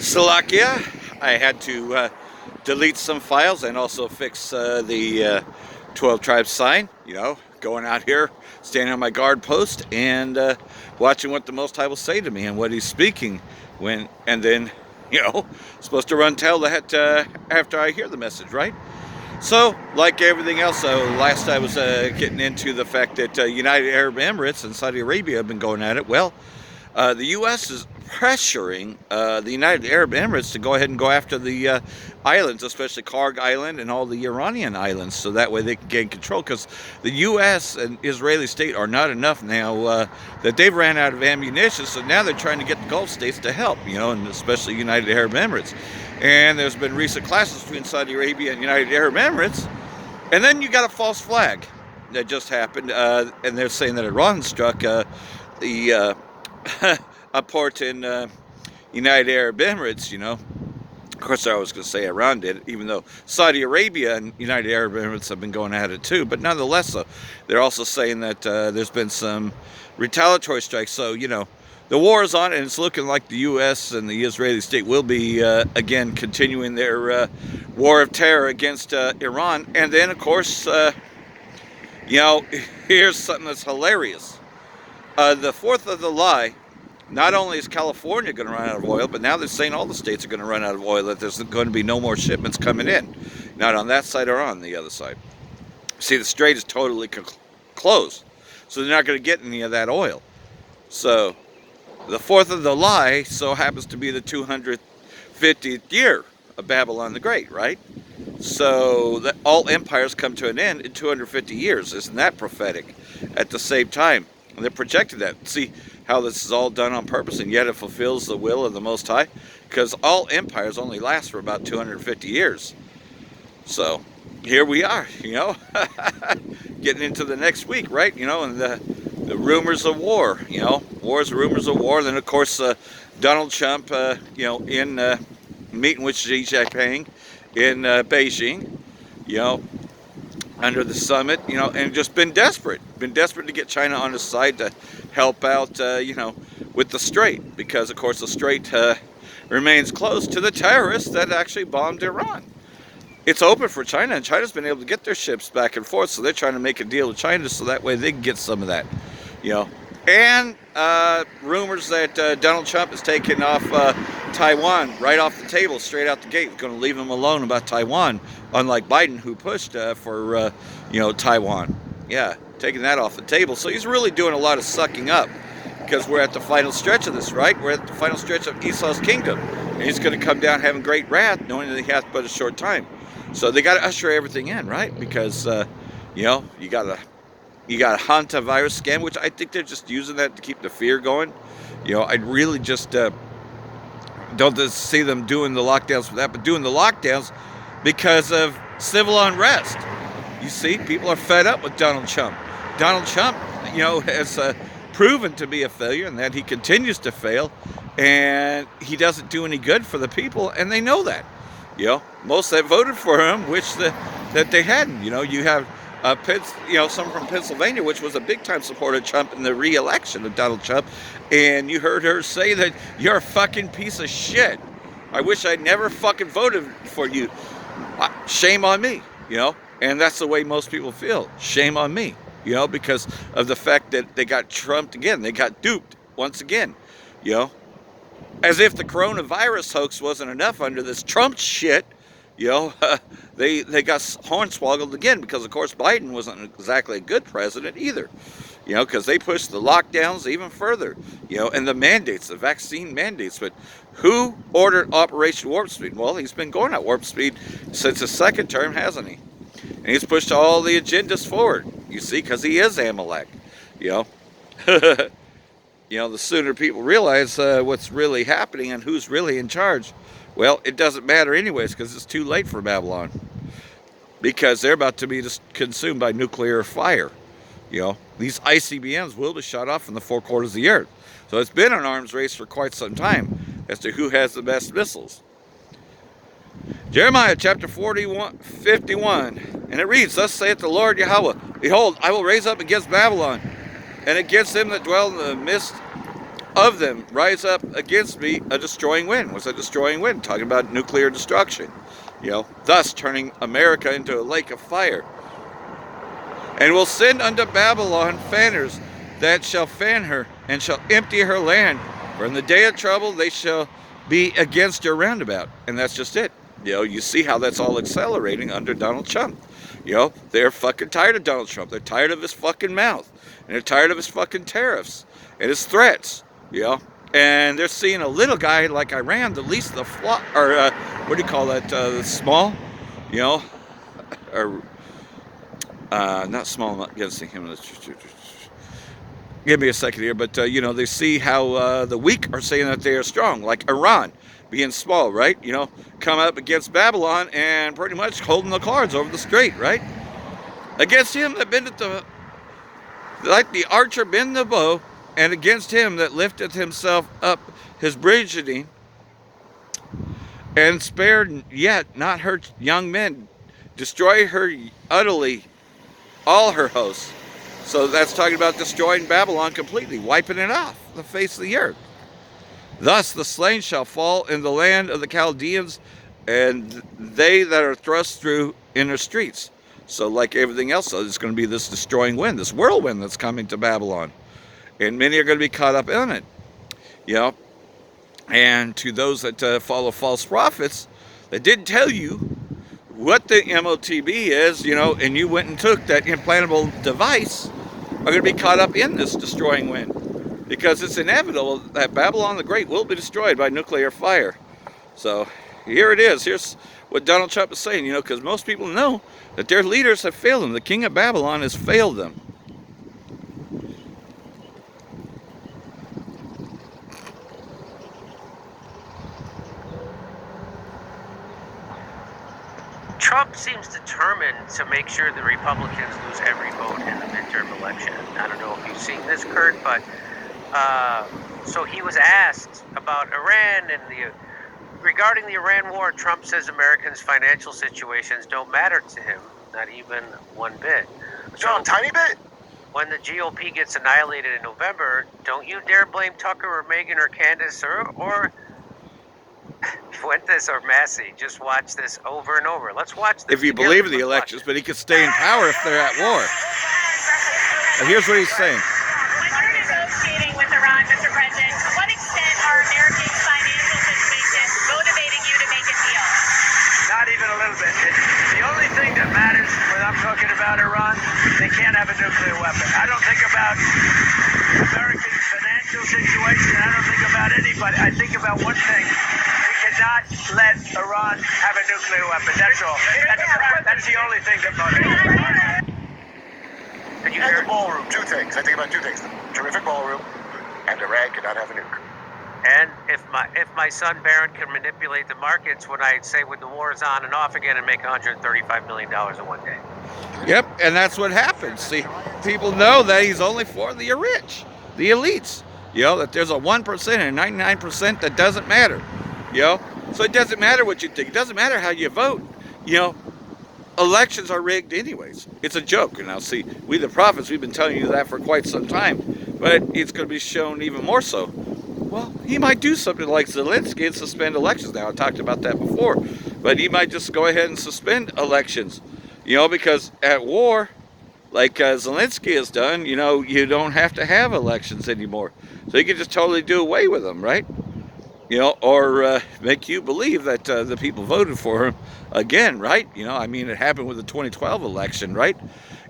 Slovakia. I had to delete some files and also fix the 12 tribes sign. Going out here, standing on my guard post, and watching what the Most High will say to me and what He's speaking when, and then, supposed to run tell that after I hear the message, right? So, like everything else, last I was getting into the fact that United Arab Emirates and Saudi Arabia have been going at it. Well, the U.S. is pressuring the United Arab Emirates to go ahead and go after the islands, especially Karg Island and all the Iranian islands, so that way they can gain control. Because the U.S. and Israeli state are not enough now that they've ran out of ammunition, so now they're trying to get the Gulf states to help, and especially United Arab Emirates. And there's been recent clashes between Saudi Arabia and United Arab Emirates, and then you got a false flag that just happened, and they're saying that Iran struck the a port in United Arab Emirates, Of course, I was going to say Iran did it, even though Saudi Arabia and United Arab Emirates have been going at it too. But nonetheless, they're also saying that there's been some retaliatory strikes. So, the war is on, and it's looking like the U.S. and the Israeli state will be, again, continuing their war of terror against Iran. And then, of course, here's something that's hilarious. The 4th of July, not only is California going to run out of oil, but now they're saying all the states are going to run out of oil, that there's going to be no more shipments coming in. Not on that side or on the other side. See, the strait is totally closed, so they're not going to get any of that oil. So, the 4th of July so happens to be the 250th year of Babylon the Great, right? So, that all empires come to an end in 250 years. Isn't that prophetic? At the same time, and they're projecting that. See how this is all done on purpose, and yet it fulfills the will of the Most High? Because all empires only last for about 250 years. So, here we are, getting into the next week, right? And the rumors of war, wars, rumors of war. Then, of course, Donald Trump, in meeting with Xi Jinping in Beijing, under the summit, and just been desperate to get China on his side to help out, with the strait, because of course the strait remains closed to the terrorists that actually bombed Iran. It's open for China, and China's been able to get their ships back and forth, so they're trying to make a deal with China so that way they can get some of that, And rumors that Donald Trump is taking off Taiwan right off the table, straight out the gate. He's going to leave him alone about Taiwan, unlike Biden, who pushed for, Taiwan. Yeah, taking that off the table. So he's really doing a lot of sucking up, because we're at the final stretch of this, right? We're at the final stretch of Esau's kingdom. And he's going to come down having great wrath, knowing that he has but a short time. So they got to usher everything in, right? Because, you got a hantavirus scam, which I think they're just using that to keep the fear going. I really just don't see them doing the lockdowns for that, but doing the lockdowns because of civil unrest. You see, people are fed up with Donald Trump. Donald Trump, has proven to be a failure, and that he continues to fail, and he doesn't do any good for the people, and they know that. Most that voted for him wish that they hadn't. You have someone from Pennsylvania, which was a big-time supporter of Trump in the re-election of Donald Trump, and you heard her say that you're a fucking piece of shit. I wish I'd never fucking voted for you. Shame on me, and that's the way most people feel. Shame on me, because of the fact that they got trumped again. They got duped once again, as if the coronavirus hoax wasn't enough under this Trump shit. They got hornswoggled again, because of course Biden wasn't exactly a good president either, because they pushed the lockdowns even further, and the mandates, the vaccine mandates. But who ordered Operation Warp Speed? Well, he's been going at Warp Speed since his second term, hasn't he? And he's pushed all the agendas forward, you see, because he is Amalek, the sooner people realize what's really happening and who's really in charge, well, it doesn't matter anyways, because it's too late for Babylon. Because they're about to be just consumed by nuclear fire. These ICBMs will be shot off in the 4 quarters of the earth. So it's been an arms race for quite some time as to who has the best missiles. Jeremiah chapter 51, and it reads, Thus saith the Lord Yahweh, Behold, I will raise up against Babylon, and against them that dwell in the midst of them rise up against me a destroying wind. What's a destroying wind? Talking about nuclear destruction. Thus turning America into a lake of fire. And will send unto Babylon fanners that shall fan her, and shall empty her land. For in the day of trouble they shall be against her roundabout. And that's just it. You see how that's all accelerating under Donald Trump. They're fucking tired of Donald Trump. They're tired of his fucking mouth. And they're tired of his fucking tariffs and his threats. And they're seeing a little guy like Iran, the least the flaw, or what do you call that? Small, or not small. I'm not against him. Give me a second here, but they see how the weak are saying that they are strong, like Iran being small, right? Come up against Babylon and pretty much holding the cards over the strait, right? Against him that bendeth like the archer bend the bow, and against him that lifteth himself up his brigandine, and spared yet not her young men, destroy her utterly, all her hosts. So that's talking about destroying Babylon completely, wiping it off the face of the earth. Thus the slain shall fall in the land of the Chaldeans, and they that are thrust through inner streets. So like everything else, it's going to be this destroying wind, this whirlwind that's coming to Babylon. And many are going to be caught up in it. And to those that follow false prophets that didn't tell you what the MOTB is, and you went and took that implantable device, are going to be caught up in this destroying wind. Because it's inevitable that Babylon the Great will be destroyed by nuclear fire. So here it is. Here's what Donald Trump is saying, because most people know that their leaders have failed them. The king of Babylon has failed them. Trump seems determined to make sure the Republicans lose every vote in the midterm election. I don't know if you've seen this, Kurt, but so he was asked about Iran and regarding the Iran war. Trump says Americans' financial situations don't matter to him, not even one bit. So a tiny bit? When the GOP gets annihilated in November, don't you dare blame Tucker or Megyn or Candace or Fuentes or Massey. Just watch this over and over. Let's watch this. If you believe in the elections, but he could stay in power if they're at war. And here's what he's saying. When you're negotiating with Iran, Mr. President, to what extent are Americans' financial situations motivating you to make a deal? Not even a little bit. The only thing that matters when I'm talking about Iran, they can't have a nuclear weapon. I don't think about Americans' financial situation. I don't think about anybody. I think about one thing. We cannot let Iran have a nuclear weapon. That's all. That's the only thing that motivates me. Did you And hear? the ballroom, two things. I think about two things. The terrific ballroom, and Iran cannot have a nuke. And if my son Barron can manipulate the markets, when I say when the war is on and off again and make $135 million in one day. Yep, and that's what happens. See, people know that he's only for the rich, the elites. That there's a 1% and 99% that doesn't matter. So it doesn't matter what you think. It doesn't matter how you vote. Elections are rigged anyways. It's a joke. And now see, we the prophets, we've been telling you that for quite some time. But it's going to be shown even more so. Well, he might do something like Zelensky and suspend elections. Now, I talked about that before. But he might just go ahead and suspend elections. Because at war, like Zelensky has done, you don't have to have elections anymore. So you can just totally do away with them, right? Or make you believe that the people voted for him again, right? It happened with the 2012 election, right?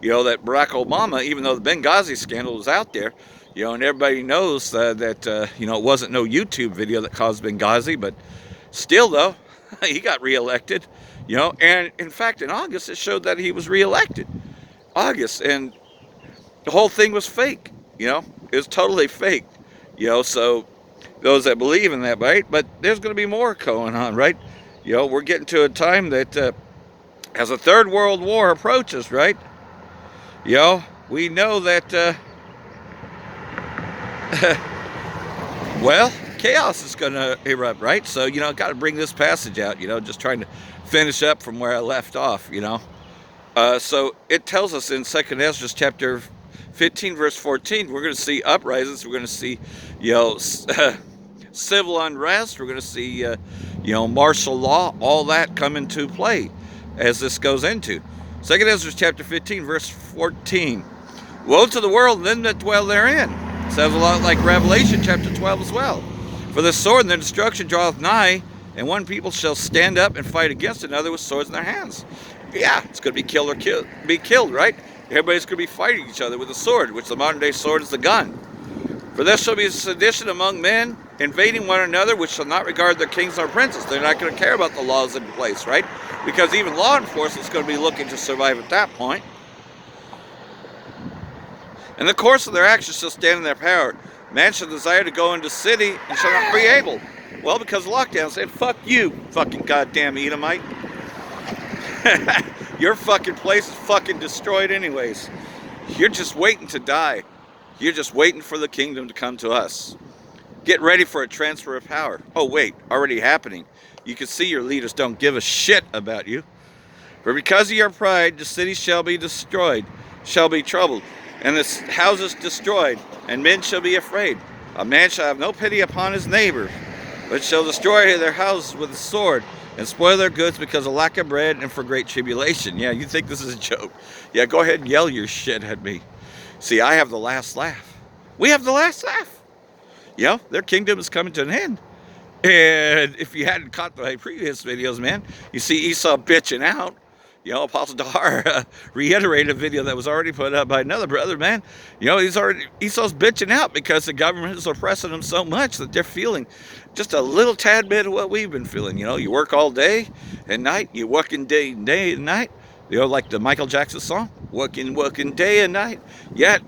That Barack Obama, even though the Benghazi scandal was out there, and everybody knows that, it wasn't no YouTube video that caused Benghazi, but still, though, he got reelected, and in fact, in August, it showed that he was reelected. August, and the whole thing was fake, it was totally fake, so those that believe in that, right? But there's going to be more going on, right? We're getting to a time that as a third world war approaches, right? We know that, well, chaos is going to erupt, right? So, got to bring this passage out, just trying to finish up from where I left off, So it tells us in 2nd Ezra chapter 15 verse 14, we're going to see uprisings. We're going to see, you know, civil unrest. We're going to see, you know, martial law, all that come into play as this goes into. 2 Ezra chapter 15, verse 14. Woe to the world and them that dwell therein. Sounds a lot like Revelation chapter 12 as well. For the sword and the destruction draweth nigh, and one people shall stand up and fight against another with swords in their hands. Yeah, it's going to be killed or be killed, right? Everybody's going to be fighting each other with a sword, which the modern day sword is the gun. For there shall be sedition among men, invading one another, which shall not regard their kings nor princes. They're not going to care about the laws in place, right? Because even law enforcement is going to be looking to survive at that point. In the course of their actions shall stand in their power. Man shall desire to go into the city and shall not be able. Well, because lockdown said, fuck you, fucking goddamn Edomite. Your fucking place is fucking destroyed anyways. You're just waiting to die. You're just waiting for the kingdom to come to us. Get ready for a transfer of power. Oh wait, already happening. You can see your leaders don't give a shit about you. For because of your pride, the city shall be destroyed, shall be troubled, and the houses destroyed, and men shall be afraid. A man shall have no pity upon his neighbor, but shall destroy their houses with a sword, and spoil their goods because of lack of bread and for great tribulation. Yeah, you think this is a joke. Yeah, go ahead and yell your shit at me. See, I have the last laugh. We have the last laugh. You know, their kingdom is coming to an end. And if you hadn't caught my previous videos, man, you see Esau bitching out. You know, Apostle Dahar reiterated a video that was already put up by another brother, man. You know, Esau's bitching out because the government is oppressing them so much that they're feeling just a little tad bit of what we've been feeling. You know, you work all day and night, you working day and night. You know, like the Michael Jackson song, working day and night. Yet,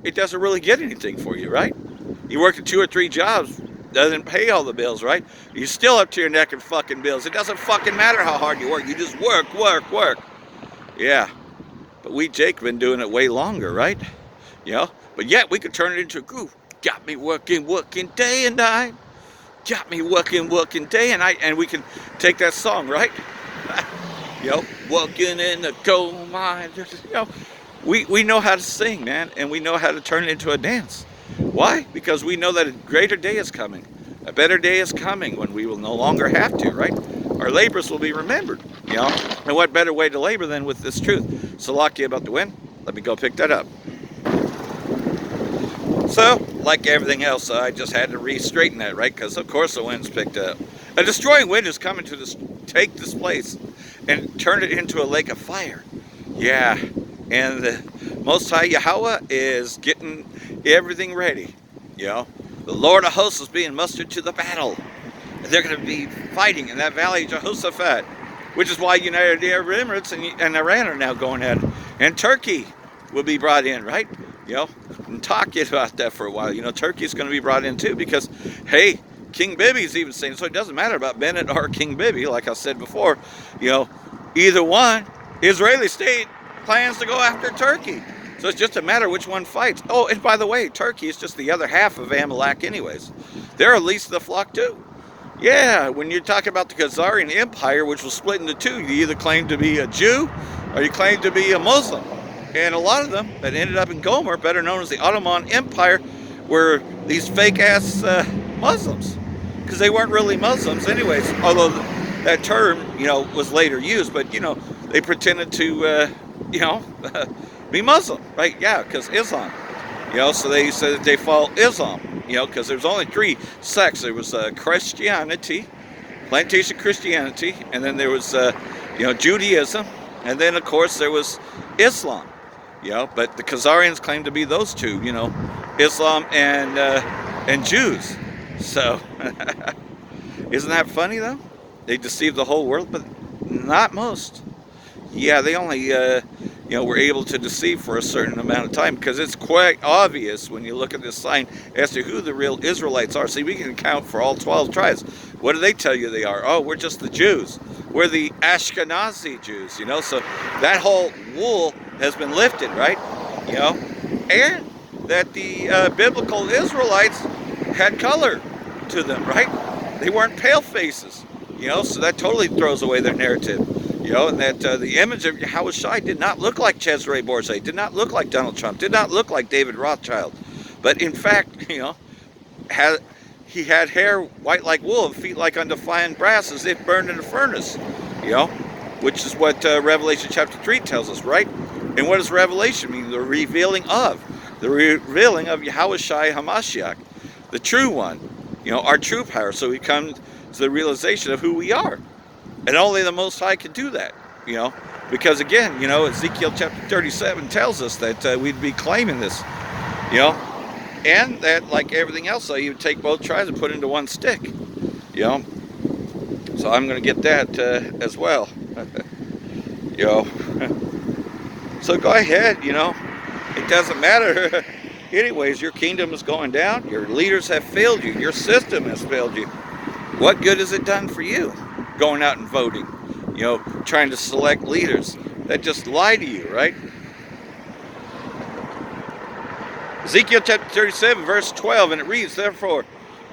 it doesn't really get anything for you, right? You work 2 or 3 jobs, doesn't pay all the bills, right? You're still up to your neck in fucking bills. It doesn't fucking matter how hard you work. You just work. Yeah. But we, Jake, been doing it way longer, right? You know? But yet, we could turn it into a groove. Got me working day and night. Got me working day and night. And we can take that song, right? You know, working in the coal mine. You know, we know how to sing, man. And we know how to turn it into a dance. Why? Because we know that a greater day is coming. A better day is coming when we will no longer have to, right? Our labors will be remembered, you know? And what better way to labor than with this truth? Salakia about the wind? Let me go pick that up. So, like everything else, I just had to re-straighten that, right? Because, of course, the wind's picked up. A destroying wind is coming to take this place and turn it into a lake of fire. Yeah, and the Most High Yahweh is getting everything ready. You know, the Lord of hosts is being mustered to the battle. They're going to be fighting in that valley of Jehoshaphat, which is why United Arab Emirates and Iran are now going at it. And Turkey will be brought in, right? You know, and talking about that for a while. You know, Turkey's going to be brought in too because, hey, King Bibi's even saying, so it doesn't matter about Bennett or King Bibi, like I said before. You know, either one, Israeli state plans to go after Turkey. So it's just a matter which one fights. Oh, and by the way, Turkey is just the other half of Amalek anyways. They're at least the flock too. Yeah, when you're talking about the Khazarian Empire, which was split into 2, you either claim to be a Jew or you claim to be a Muslim. And a lot of them that ended up in Gomer, better known as the Ottoman Empire, were these fake-ass Muslims. Because they weren't really Muslims anyways, although that term, you know, was later used. But, you know, they pretended to, you know, be Muslim, right? Yeah, because Islam. You know, so they said that they follow Islam, you know, because there's only 3 sects. There was Christianity, plantation Christianity, and then there was, you know, Judaism, and then, of course, there was Islam. You know, but the Khazarians claim to be those 2, you know, Islam and Jews. So, isn't that funny, though? They deceive the whole world, but not most. Yeah, they only, you know, were able to deceive for a certain amount of time because it's quite obvious when you look at this sign as to who the real Israelites are. See, we can count for all 12 tribes. What do they tell you they are? Oh, we're just the Jews. We're the Ashkenazi Jews, you know, so that whole wool has been lifted, right? You know, and that the biblical Israelites had color to them, right? They weren't pale faces, you know, so that totally throws away their narrative, you know, and that the image of Yahweh Shai did not look like Cesare Borgia, did not look like Donald Trump, did not look like David Rothschild, but in fact, you know, he had hair white like wool and feet like undefined brass as if burned in a furnace, you know, which is what Revelation chapter 3 tells us, right? And what does Revelation mean? The revealing of Yahweh Shai HaMashiach, the true one, you know, our true power. So we come to the realization of who we are. And only the Most High can do that, you know, because again, you know, Ezekiel chapter 37 tells us that we'd be claiming this, you know, and that, like everything else, you would take both tribes and put into one stick, you know. So I'm going to get that as well, you know. So go ahead, you know, it doesn't matter. Anyways, your kingdom is going down. Your leaders have failed you. Your system has failed you. What good has it done for you going out and voting, you know, trying to select leaders that just lie to you, right? Ezekiel chapter 37 verse 12, and it reads, therefore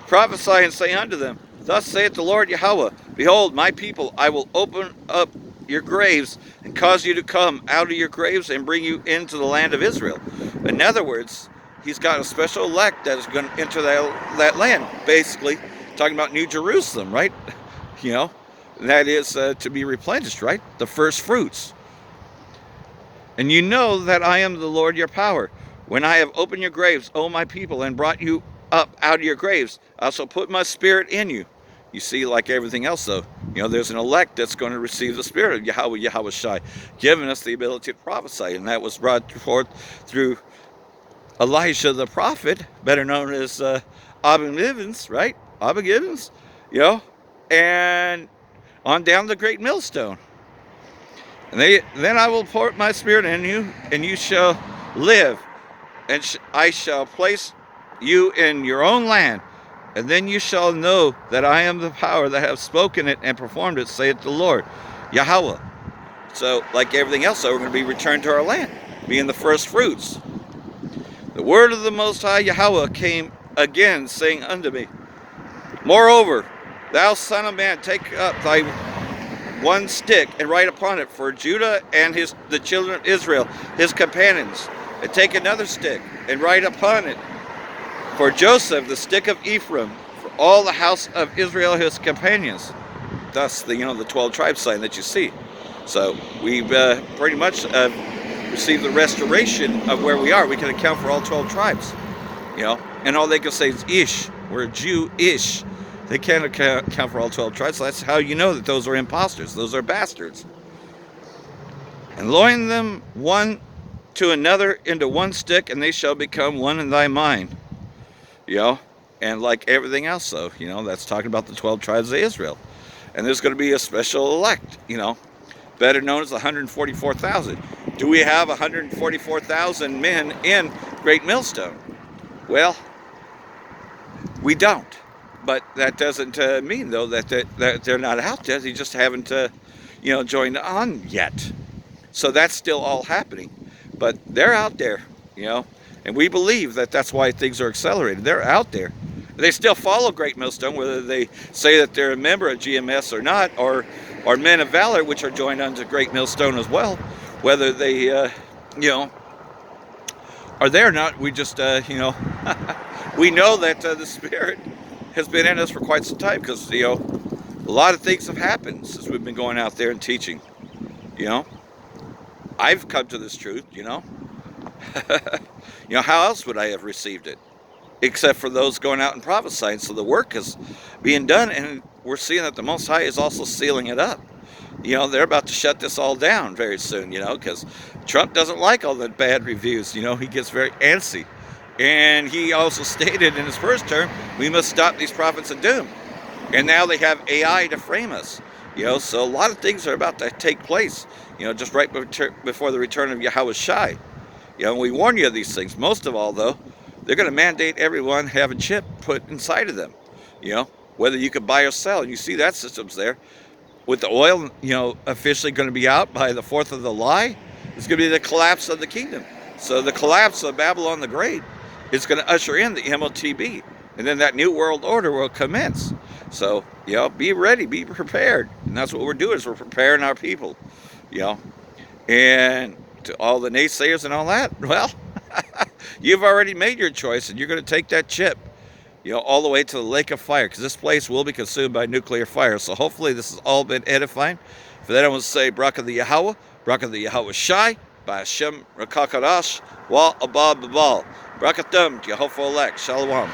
prophesy and say unto them, thus saith the Lord Yahweh, behold, my people, I will open up your graves and cause you to come out of your graves and bring you into the land of Israel. In other words, he's got a special elect that is going to enter that land, basically talking about New Jerusalem, right? You know, that is to be replenished, right? The first fruits. And you know that I am the Lord your power. When I have opened your graves, O my people, and brought you up out of your graves, I shall put my spirit in you. You see, like everything else, though, you know, there's an elect that's going to receive the spirit of Yahweh Shai, giving us the ability to prophesy. And that was brought forth through Elijah the prophet, better known as Abba Givens, right? Abba Givens, you know, and on down the great millstone. And then I will pour my spirit in you, and you shall live. And I shall place you in your own land, and then you shall know that I am the power that have spoken it and performed it, saith the Lord, Yahweh. So, like everything else, we're going to be returned to our land, being the first fruits. The word of the Most High Yahweh came again, saying unto me, moreover, thou son of man, take up thy one stick and write upon it for Judah and the children of Israel, his companions. And take another stick and write upon it for Joseph, the stick of Ephraim, for all the house of Israel, his companions. Thus, the 12 tribes sign that you see. So we've pretty much received the restoration of where we are. We can account for all 12 tribes, you know, and all they can say is Ish. We're Jew-ish. They can't account for all 12 tribes. So that's how you know that those are imposters. Those are bastards. And loin them one to another into one stick, and they shall become one in thy mind. You know, and like everything else, though, you know, that's talking about the 12 tribes of Israel. And there's going to be a special elect, you know, better known as the 144,000. Do we have 144,000 men in Great Millstone? Well, we don't. But that doesn't mean, though, that they're not out there. They just haven't, you know, joined on yet. So that's still all happening. But they're out there, you know, and we believe that that's why things are accelerated. They're out there. They still follow Great Millstone, whether they say that they're a member of GMS or not, or Men of Valor, which are joined onto Great Millstone as well. Whether they, you know, are there or not, we just, you know, we know that the Spirit has been in us for quite some time, because, you know, a lot of things have happened since we've been going out there and teaching, you know. I've come to this truth, you know. You know, how else would I have received it? Except for those going out and prophesying. So the work is being done, and we're seeing that the Most High is also sealing it up. You know, they're about to shut this all down very soon, you know, because Trump doesn't like all the bad reviews. You know, he gets very antsy. And he also stated in his first term, we must stop these prophets of doom. And now they have AI to frame us. You know, so a lot of things are about to take place, you know, just right before the return of Yahweh Shai. You know, we warn you of these things. Most of all, though, they're going to mandate everyone have a chip put inside of them, you know, whether you could buy or sell. And you see that system's there. With the oil, you know, officially going to be out by the 4th of the Lie, it's going to be the collapse of the kingdom. So the collapse of Babylon the Great is going to usher in the MOTB. And then that new world order will commence. So, you know, be ready, be prepared. And that's what we're doing, is we're preparing our people, you know. And to all the naysayers and all that, well, you've already made your choice, and you're going to take that chip. all the way to the lake of fire, because this place will be consumed by nuclear fire. So hopefully this has all been edifying. For that I want to say, Bracha the Yahweh, Bracha the Yahweh Shai, Ba'ashem Rakakadash, Wa Abba Babal. Brakatum, Yehovah Elect, Shalom.